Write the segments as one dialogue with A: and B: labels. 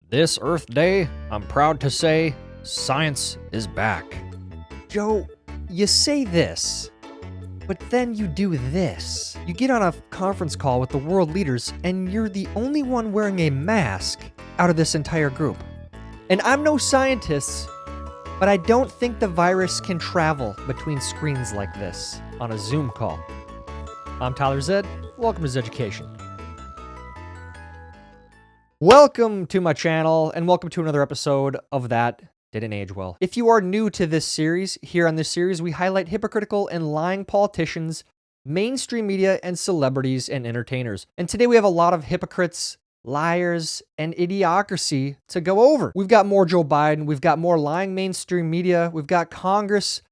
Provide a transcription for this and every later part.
A: This Earth Day, I'm proud to say, science is back.
B: Joe, you say this, but then you do this. You get on a conference call with the world leaders, and you're the only one wearing a mask out of this entire group. And I'm no scientist, but I don't think the virus can travel between screens like this on a Zoom call. I'm Tyler Zed. Welcome to Zeducation. Welcome to my channel, and welcome to another episode of That Didn't Age Well. If you are new to this series, here on this series, we highlight hypocritical and lying politicians, mainstream media, and celebrities and entertainers. And today we have a lot of hypocrites, liars, and idiocracy to go over. We've got more Joe Biden, we've got more lying mainstream media, we've got Congress,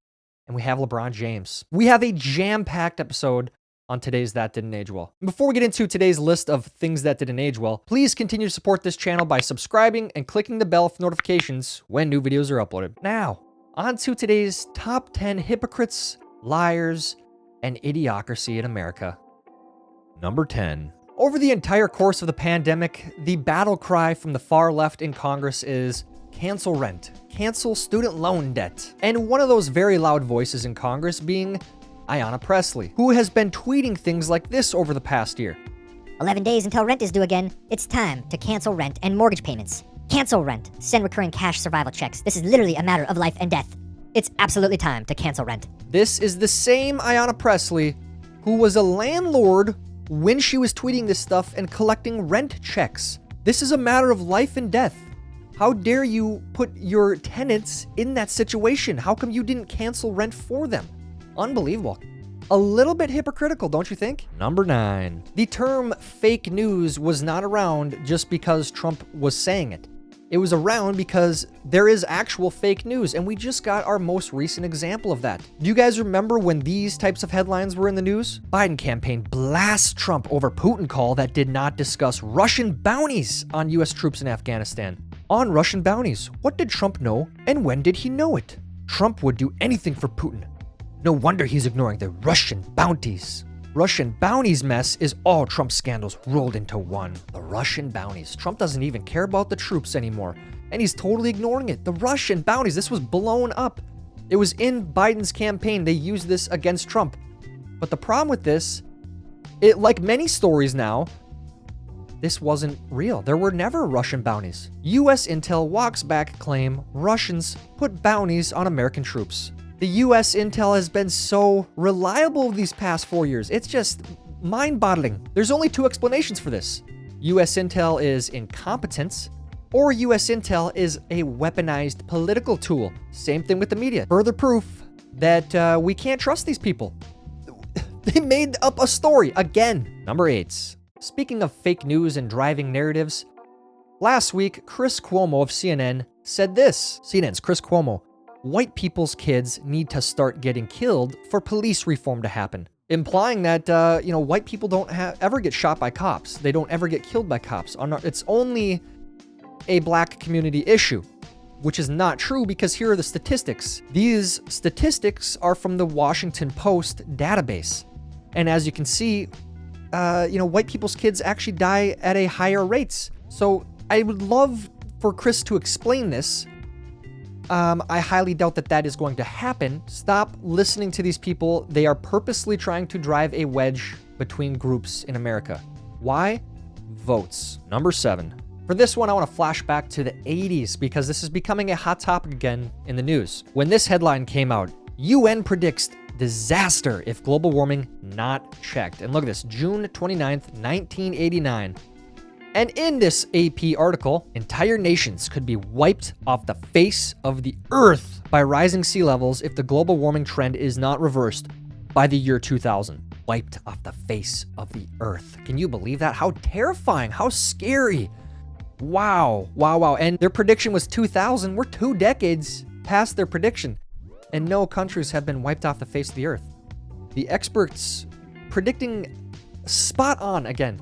B: and we have LeBron James. We have a jam-packed episode on today's That Didn't Age Well. Before we get into today's list of things that didn't age well, please continue to support this channel by subscribing and clicking the bell for notifications when new videos are uploaded. Now, on to today's top 10 hypocrites, liars, and idiocracy in America.
A: Number 10.
B: Over the entire course of the pandemic, the battle cry from the far left in Congress is cancel rent, cancel student loan debt. And one of those very loud voices in Congress being Ayanna Presley, who has been tweeting things like this over the past year.
C: 11 days until rent is due again. It's time to cancel rent and mortgage payments. Cancel rent. Send recurring cash survival checks. This is literally a matter of life and death. It's absolutely time to cancel rent.
B: This is the same Ayanna Presley who was a landlord when she was tweeting this stuff and collecting rent checks. This is a matter of life and death. How dare you put your tenants in that situation? How come you didn't cancel rent for them? Unbelievable. A little bit hypocritical, don't you think?
A: Number 9.
B: The term fake news was not around just because Trump was saying it. It was around because there is actual fake news, and we just got our most recent example of that. Do you guys remember when these types of headlines were in the news? Biden campaign blasts Trump over Putin call that did not discuss Russian bounties on US troops in Afghanistan. On Russian bounties, what did Trump know, and when did he know it? Trump would do anything for Putin. No wonder he's ignoring the Russian bounties. Russian bounties mess is all Trump's scandals rolled into one. The Russian bounties. Trump doesn't even care about the troops anymore, and he's totally ignoring it. The Russian bounties. This was blown up. It was in Biden's campaign. They used this against Trump. But the problem with this, like many stories now, this wasn't real. There were never Russian bounties. US intel walks back claim Russians put bounties on American troops. The US intel has been so reliable these past 4 years. It's just mind-boggling. There's only two explanations for this. US intel is incompetence, or US intel is a weaponized political tool. Same thing with the media. Further proof that we can't trust these people. They made up a story again.
A: Number 8.
B: Speaking of fake news and driving narratives, last week, Chris Cuomo of CNN said this. CNN's Chris Cuomo. White people's kids need to start getting killed for police reform to happen. Implying that, white people don't ever get shot by cops. They don't ever get killed by cops. It's only a black community issue, which is not true because here are the statistics. These statistics are from the Washington Post database. And as you can see, white people's kids actually die at a higher rates. So I would love for Chris to explain this. I highly doubt that is going to happen. Stop listening to these people. They are purposely trying to drive a wedge between groups in America. Why? Votes.
A: Number 7.
B: For this one, I want to flash back to the 80s because this is becoming a hot topic again in the news. When this headline came out, UN predicts disaster if global warming not checked. And look at this, June 29th, 1989. And in this AP article, entire nations could be wiped off the face of the earth by rising sea levels if the global warming trend is not reversed by the year 2000. Wiped off the face of the earth. Can you believe that? How terrifying, how scary. Wow. And their prediction was 2000. We're 2 decades past their prediction, and no countries have been wiped off the face of the earth. The experts predicting spot on again.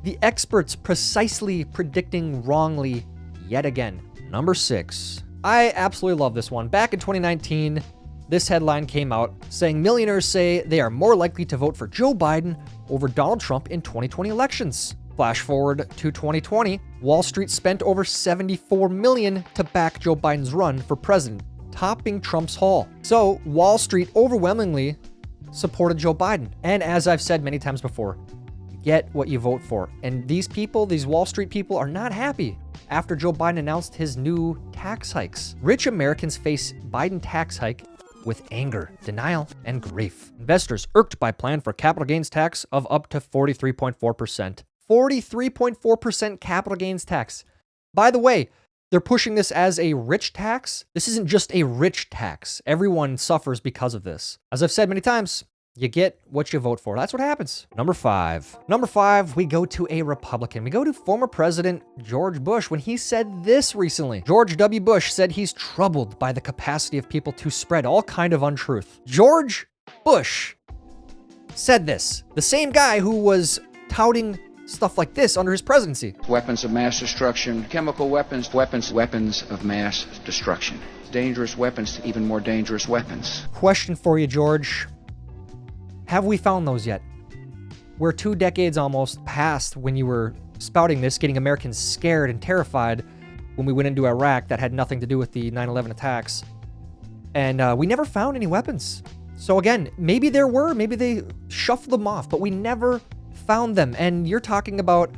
B: The experts precisely predicting wrongly yet again.
A: Number 6.
B: I absolutely love this one. Back in 2019, this headline came out saying millionaires say they are more likely to vote for Joe Biden over Donald Trump in 2020 elections. Flash forward to 2020, Wall Street spent over $74 million to back Joe Biden's run for president, topping Trump's haul. So Wall Street overwhelmingly supported Joe Biden. And as I've said many times before, you get what you vote for. And these people, these Wall Street people, are not happy after Joe Biden announced his new tax hikes. Rich Americans face Biden tax hike with anger, denial, and grief. Investors irked by plan for capital gains tax of up to 43.4%. 43.4% capital gains tax. By the way, they're pushing this as a rich tax. This isn't just a rich tax. Everyone suffers because of this. As I've said many times, you get what you vote for. That's what happens. Number 5. Number 5, we go to a Republican. We go to former President George Bush when he said this recently. George W. Bush said he's troubled by the capacity of people to spread all kind of untruth. George Bush said this. The same guy who was touting stuff like this under his presidency.
D: Weapons of mass destruction, chemical weapons, weapons of mass destruction. Dangerous weapons, even more dangerous weapons.
B: Question for you, George. Have we found those yet? We're 2 decades almost past when you were spouting this, getting Americans scared and terrified when we went into Iraq that had nothing to do with the 9/11 attacks. And we never found any weapons. So again, maybe there were, maybe they shuffled them off, but we never found them. And you're talking about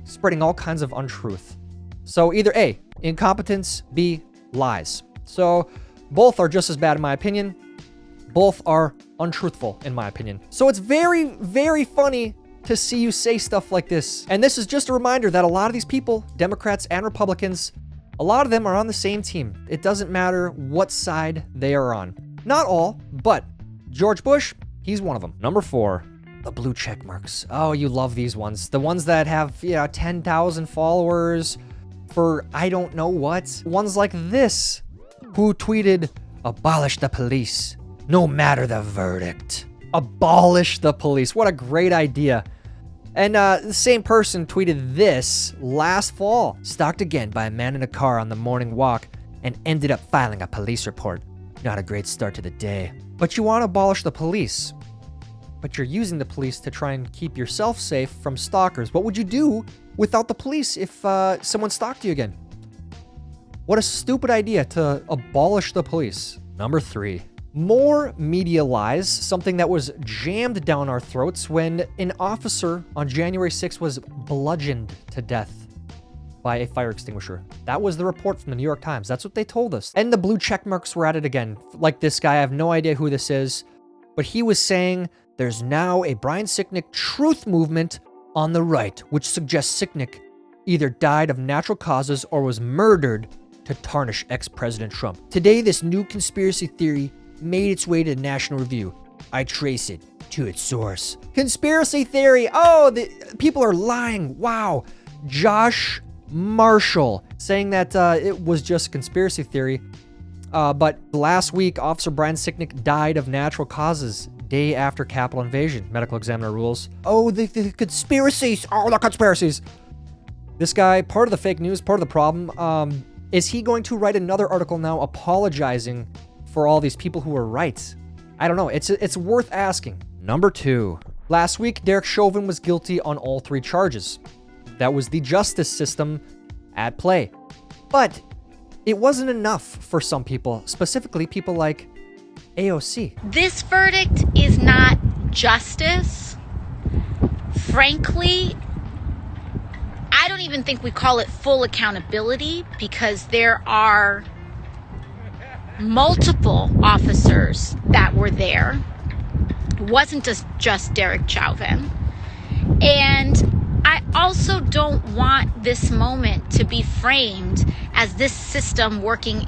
B: spreading all kinds of untruth. So either A, incompetence, B, lies. So both are just as bad in my opinion. Both are untruthful in my opinion. So it's very, very funny to see you say stuff like this. And this is just a reminder that a lot of these people, Democrats and Republicans, a lot of them are on the same team. It doesn't matter what side they are on. Not all, but George Bush, he's one of them. Number 4. The blue check marks. Oh, you love these ones. The ones that have, 10,000 followers for I don't know what. Ones like this, who tweeted, "Abolish the police, no matter the verdict." Abolish the police. What a great idea. And the same person tweeted this last fall. Stalked again by a man in a car on the morning walk and ended up filing a police report. Not a great start to the day. But you want to abolish the police. But you're using the police to try and keep yourself safe from stalkers. What would you do without the police if someone stalked you again? What a stupid idea to abolish the police. Number 3. More media lies, something that was jammed down our throats when an officer on January 6th was bludgeoned to death by a fire extinguisher. That was the report from the New York Times. That's what they told us. And the blue check marks were at it again. Like this guy, I have no idea who this is, but he was saying there's now a Brian Sicknick truth movement on the right, which suggests Sicknick either died of natural causes or was murdered to tarnish ex-President Trump. Today, this new conspiracy theory made its way to the National Review. I trace it to its source. Conspiracy theory. Oh, the people are lying. Wow. Josh Marshall saying that it was just conspiracy theory. But last week, Officer Brian Sicknick died of natural causes day after Capitol invasion. Medical Examiner rules. Oh, the conspiracies. Oh, the conspiracies. This guy, part of the fake news, part of the problem. Is he going to write another article now apologizing for all these people who were right? I don't know. It's worth asking. Number 2. Last week, Derek Chauvin was guilty on all 3 charges. That was the justice system at play. But it wasn't enough for some people, specifically people like AOC.
E: This verdict is not justice. Frankly, I don't even think we call it full accountability because there are multiple officers that were there. It wasn't just Derek Chauvin. And I also don't want this moment to be framed as this system working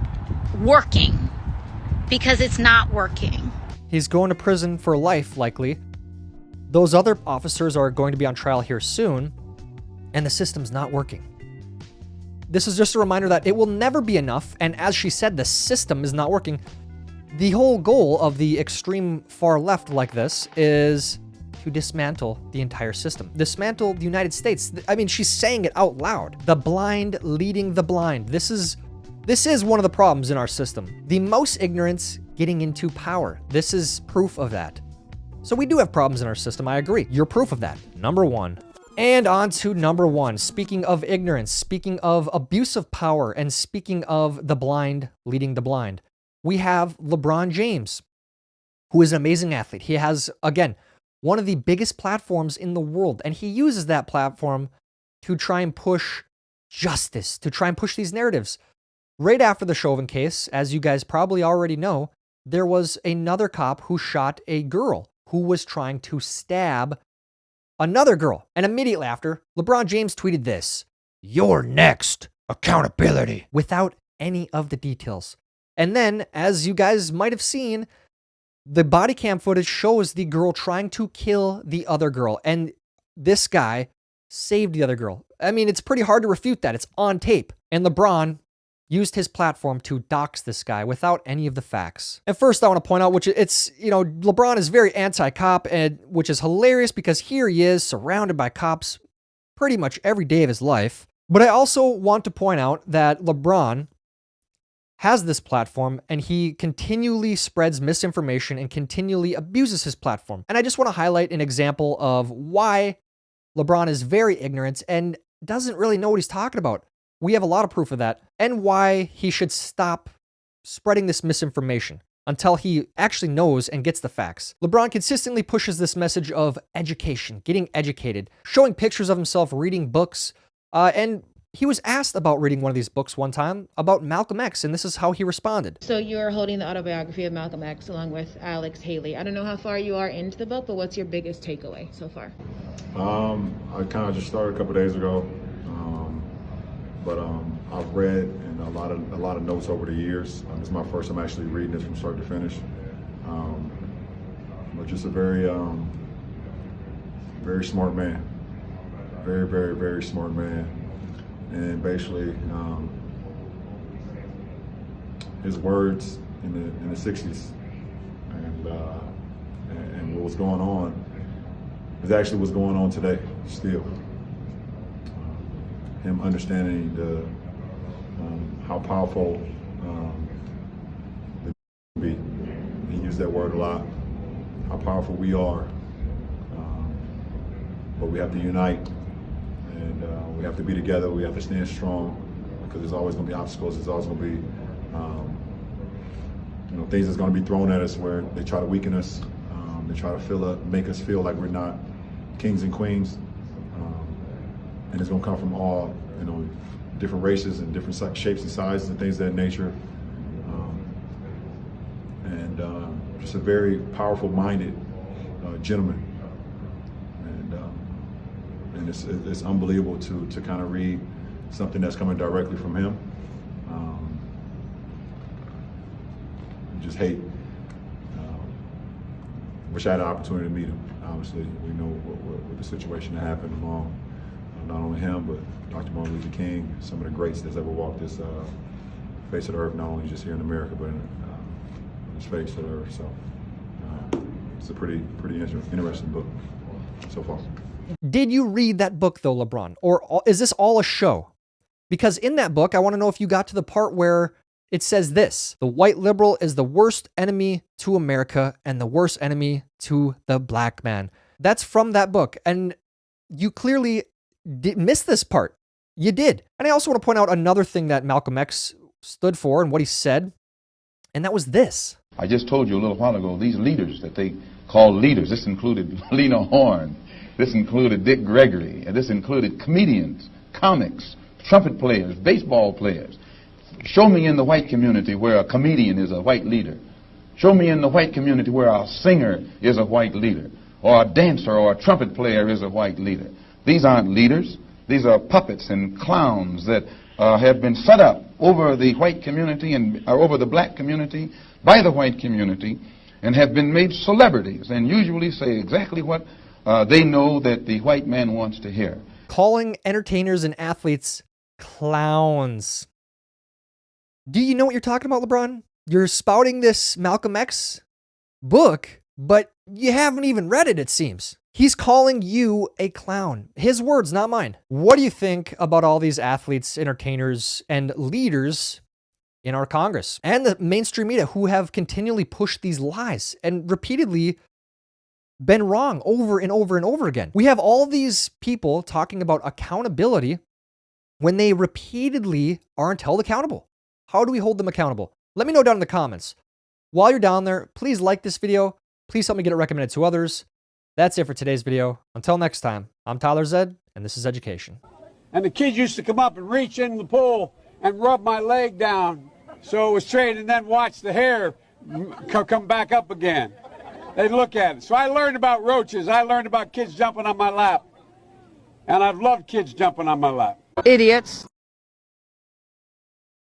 E: because it's not working.
B: He's going to prison for life, likely. Those other officers are going to be on trial here soon, and the system's not working. This is just a reminder that it will never be enough, and as she said, the system is not working. The whole goal of the extreme far left like this is to dismantle the entire system. Dismantle the United States. I mean, she's saying it out loud. The blind leading the blind. This is one of the problems in our system. The most ignorance getting into power. This is proof of that. So we do have problems in our system, I agree. You're proof of that. Number 1. And on to number 1. Speaking of ignorance, speaking of abuse of power, and speaking of the blind leading the blind, we have LeBron James, who is an amazing athlete. He has, again, one of the biggest platforms in the world, and he uses that platform to try and push justice, to try and push these narratives. Right after the Chauvin case, as you guys probably already know, there was another cop who shot a girl who was trying to stab another girl. And immediately after, LeBron James tweeted this: "You're next. Accountability." Without any of the details. And then, as you guys might have seen, the body cam footage shows the girl trying to kill the other girl. And this guy saved the other girl. I mean, it's pretty hard to refute that. It's on tape. And LeBron used his platform to dox this guy without any of the facts. And first I want to point out, LeBron is very anti-cop, and which is hilarious because here he is surrounded by cops pretty much every day of his life. But I also want to point out that LeBron has this platform and he continually spreads misinformation and continually abuses his platform. And I just want to highlight an example of why LeBron is very ignorant and doesn't really know what he's talking about. We have a lot of proof of that, and why he should stop spreading this misinformation until he actually knows and gets the facts. LeBron consistently pushes this message of education, getting educated, showing pictures of himself reading books, and he was asked about reading one of these books one time about Malcolm X, and this is how he responded.
F: So you're holding the autobiography of Malcolm X along with Alex Haley. I don't know how far you are into the book, but what's your biggest takeaway so far?
G: I kind of just started a couple days ago. But I've read and a lot of notes over the years. This is my first time actually reading this from start to finish. But just a very smart man, very, very, very smart man. And basically, his words in the '60s and what was going on is actually what's going on today still. Him understanding how powerful the can be. He used that word a lot. How powerful we are, but we have to unite, and we have to be together. We have to stand strong because there's always going to be obstacles. There's always going to be things that's going to be thrown at us where they try to weaken us. They try to make us feel like we're not kings and queens. And it's going to come from all, different races and different shapes and sizes and things of that nature. Just a very powerful-minded gentleman. And it's unbelievable to kind of read something that's coming directly from him. Just hate. Wish I had an opportunity to meet him. Obviously, we know what the situation that happened along. Not only him, but Dr. Martin Luther King, some of the greats that's ever walked this face of the earth, not only just here in America, but in this face of the earth. So it's a pretty interesting book so far.
B: Did you read that book though, LeBron? Or is this all a show? Because in that book, I want to know if you got to the part where it says this: the white liberal is the worst enemy to America and the worst enemy to the black man. That's from that book. And you clearly miss this part. You did. And I also want to point out another thing that Malcolm X stood for and what he said, and that was this.
H: I just told you a little while ago, these leaders that they call leaders, this included Lena Horne, this included Dick Gregory, and this included comedians, comics, trumpet players, baseball players. Show me in the white community where a comedian is a white leader. Show me in the white community where a singer is a white leader, or a dancer or a trumpet player is a white leader. These aren't leaders. These are puppets and clowns that have been set up over the white community and over the black community by the white community and have been made celebrities and usually say exactly what they know that the white man wants to hear.
B: Calling entertainers and athletes clowns. Do you know what you're talking about, LeBron? You're spouting this Malcolm X book, but you haven't even read it, it seems. He's calling you a clown. His words, not mine. What do you think about all these athletes, entertainers, and leaders in our Congress and the mainstream media who have continually pushed these lies and repeatedly been wrong over and over and over again. We have all these people talking about accountability when they repeatedly aren't held accountable. How do we hold them accountable? Let me know down in the comments. While you're down there, please like this video. Please help me get it recommended to others. That's it for today's video. Until next time, I'm Tyler Zed, and this is Education.
I: And the kids used to come up and reach in the pool and rub my leg down so it was straight, and then watch the hair come back up again. They'd look at it. So I learned about roaches. I learned about kids jumping on my lap. And I've loved kids jumping on my lap.
J: Idiots.